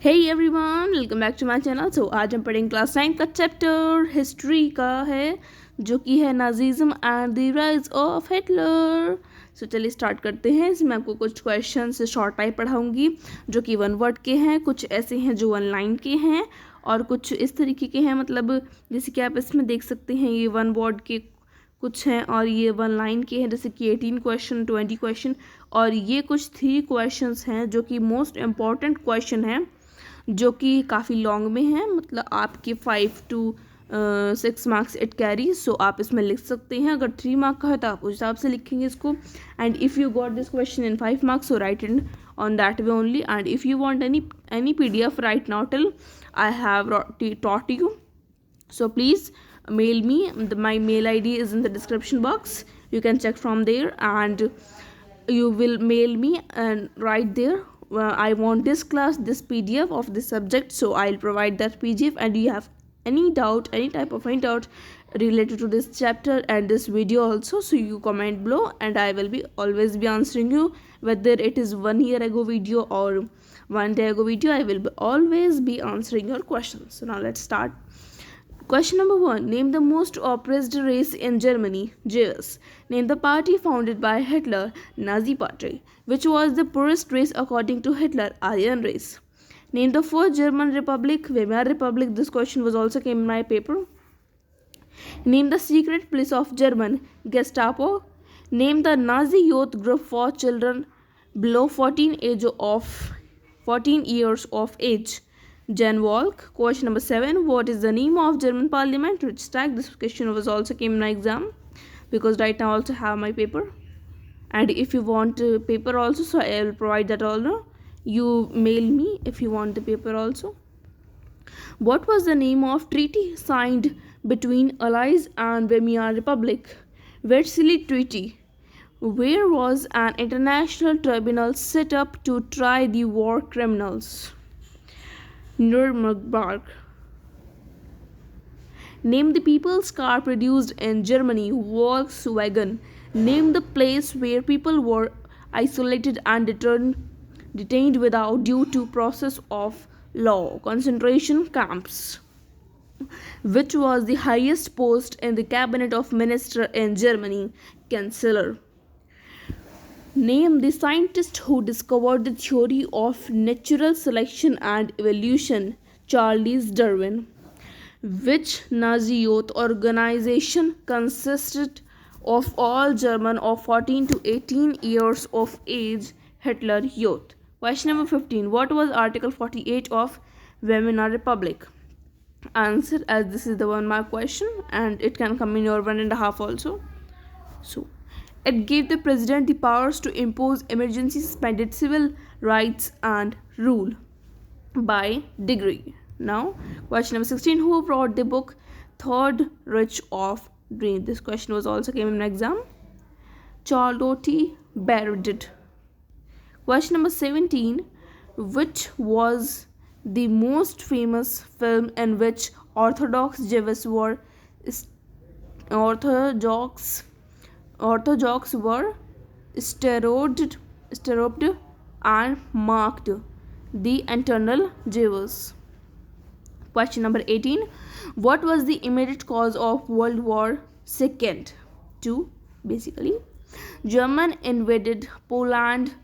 Hey everyone, welcome back to my channel. So आज हम पढ़ेंगे क्लास 9 का चैप्टर हिस्ट्री का है जो कि है Nazism and the rise of Hitler. So चलिए स्टार्ट करते हैं। इसमें आपको कुछ क्वेश्चन से शॉर्ट टाइप पढ़ाऊंगी जो कि वन वर्ड के हैं, कुछ ऐसे हैं जो वन लाइन के हैं और कुछ इस तरीके के हैं, मतलब जैसे कि आप इसमें देख सकते हैं ये वन वर्ड के कुछ हैं और ये वन लाइन के हैं, जैसे कि 18 क्वेश्चन, 20 क्वेश्चन, और ये कुछ 3 क्वेश्चंस हैं जो कि मोस्ट इम्पॉर्टेंट क्वेश्चन हैं जो कि काफ़ी लॉन्ग में है, मतलब आपके 5 to 6 मार्क्स इट कैरी। सो आप इसमें लिख सकते हैं। अगर 3 मार्क का है तो आप उस हिसाब से लिखेंगे इसको। And if you got this question in 5 marks so right in on that way only. And if you want any PDF right now till I have taught you, so please mail me. My mail ID is in the description box, you can check from there, and you will mail me and write there, I want this class, this PDF of this subject, so I'll provide that PDF. And you have any doubt, any type of any doubt related to this chapter and this video also, so you comment below and I will be always be answering you, whether it is 1 year ago video or 1 day ago video. I will always be answering your questions. So now let's start. Question number 1. Name the most oppressed race in Germany. Jews. Name the party founded by Hitler. Nazi Party. Which was the poorest race according to Hitler? Aryan race. Name the first German republic. Weimar Republic. This question was also came in my paper. Name the secret police of German. Gestapo. Name the Nazi youth group for children below 14 years of age. Jan Walk. Question number 7. What is the name of German Parliament? Riksdag. This question was also came in my exam because right now I also have my paper. And if you want paper also, so I will provide that also. You mail me if you want the paper also. What was the name of treaty signed between Allies and Weimar Republic? Versailles Treaty. Where was an international tribunal set up to try the war criminals? Nuremberg. Name the people's car produced in Germany. Volkswagen. Name the place where people were isolated and detained without due to process of law. Concentration camps. Which was the highest post in the cabinet of minister in Germany? Chancellor. Name the scientist who discovered the theory of natural selection and evolution. Charles Darwin. Which Nazi youth organization consisted of all German of 14 to 18 years of age? Hitler Youth. Question number 15. What was Article 48 of Weimar Republic? Answer, as this is the 1 mark question and it can come in your 1.5 also. So it gave the president the powers to impose emergency, suspended civil rights and rule by decree. Now question number 16. Who wrote the book Third Reich of Dream? This question was also came in exam. Charlotte Berdit. Question number 17. Which was the most famous film in which Orthodox Jews were Orthodox were stereotyped and marked the internal Jews? Question number 18. What was the immediate cause of World War II? Basically, German invaded Poland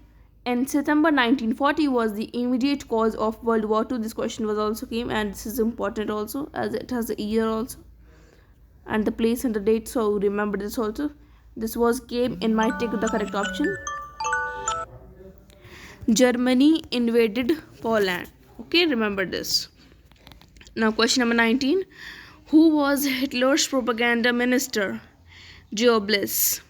in September 1940 was the immediate cause of World War II. This question was also came and this is important also as it has a year also and the place and the date, so remember this also. This was came in my take the correct option. Germany invaded Poland. Okay, remember this. Now question number 19. Who was Hitler's propaganda minister? Goebbels.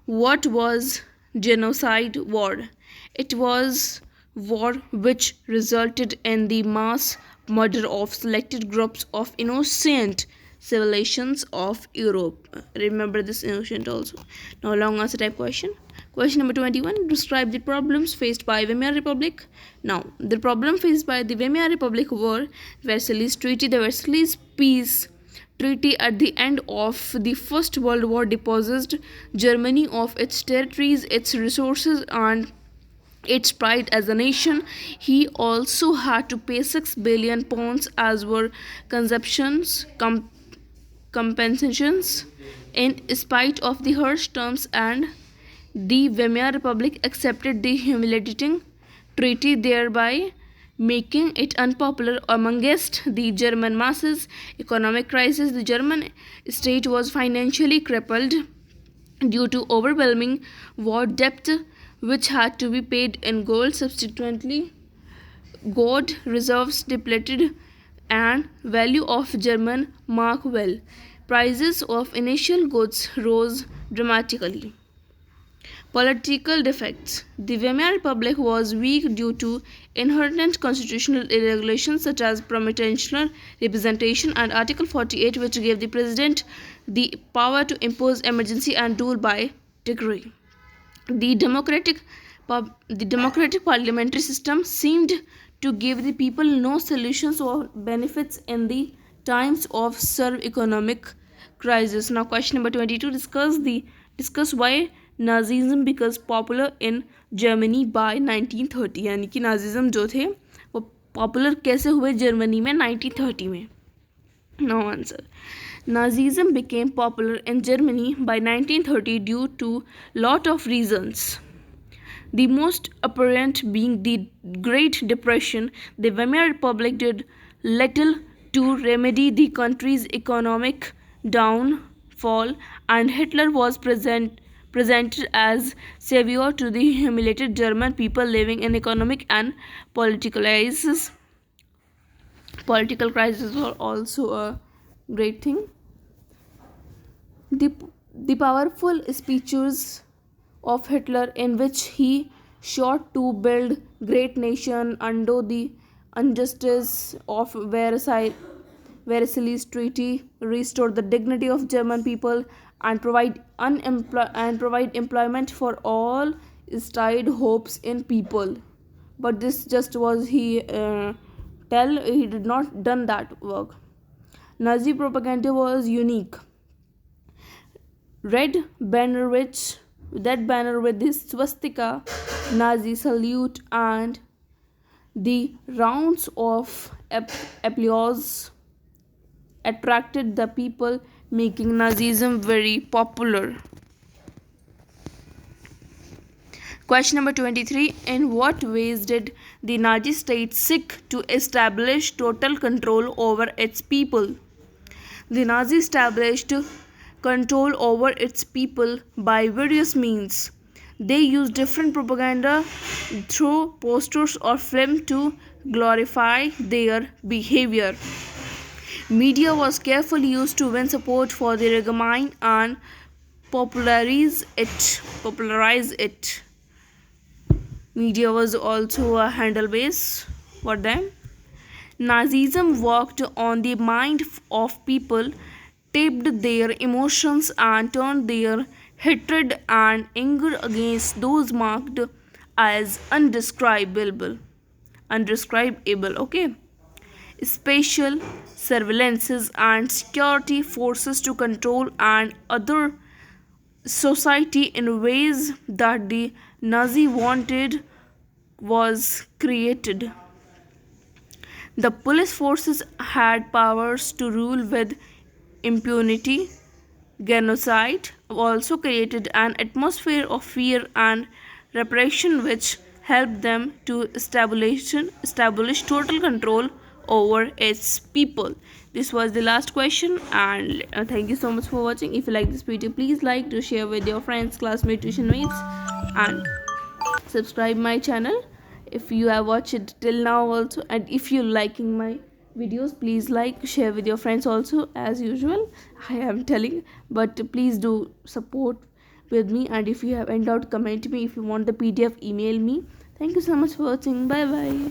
What was genocide war? It was war which resulted in the mass murder of selected groups of innocent civilizations of Europe. Remember this innocent also. Now long answer type question. Question number 21. Describe the problems faced by Weimar Republic. Now the problem faced by the Weimar Republic were Versailles Treaty. The Versailles Peace Treaty at the end of the First World War deposed Germany of its territories, its resources and its pride as a nation. He also had to pay £6 billion as were consumptions compensations in spite of the harsh terms, and the Weimar Republic accepted the humiliating treaty, thereby making it unpopular amongst the German masses. Economic crisis. The German state was financially crippled due to overwhelming war debt, which had to be paid in gold. Subsequently, gold reserves depleted and value of German mark fell. Prices of initial goods rose dramatically. Political defects. The Weimar Republic was weak due to inherent constitutional irregularities such as proportional representation and Article 48, which gave the president the power to impose emergency and rule by decree. The democratic parliamentary system seemed to give the people no solutions or benefits in the times of severe economic crisis. Now, question number 22. Discuss why Nazism because popular in Germany by 1930. यानी कि नाजीज़म जो थे वो popular कैसे हुए Germany में 1930 में. No answer. Nazism became popular in Germany by 1930 due to lot of reasons. The most apparent being the Great Depression. The Weimar Republic did little to remedy the country's economic downfall, and Hitler was presented as savior to the humiliated German people living in economic and political crisis. Political crisis were also a great thing. The powerful speeches of Hitler, in which he sought to build great nation under the injustice of Versailles Treaty, restore the dignity of German people, and provide employment for all, stirred hopes in people. But this just was he did not done that work. Nazi propaganda was unique. Red banner with this swastika, Nazi salute, and the rounds of applause attracted the people, making Nazism very popular. Question number 23. In what ways did the Nazi state seek to establish total control over its people? The Nazis established control over its people by various means. They used different propaganda through posters or film to glorify their behavior. Media was carefully used to win support for the regime and popularize it. Media was also a handle base for them. Nazism worked on the mind of people, tapped their emotions, and turned their hatred and anger against those marked as undescribable. Okay. Special surveillances and security forces to control and other society in ways that the Nazi wanted was created. The police forces had powers to rule with impunity. Genocide also created an atmosphere of fear and repression, which helped them to establish total control over its people. This was the last question, and thank you so much for watching. If you like this video, please like to share with your friends, classmates, tuition mates, and subscribe my channel if you have watched it till now also. And if you're liking my videos, please like, share with your friends also. As usual, I am telling, but please do support with me, and if you have any doubt, comment me. If you want the PDF, email me. Thank you so much for watching. Bye bye.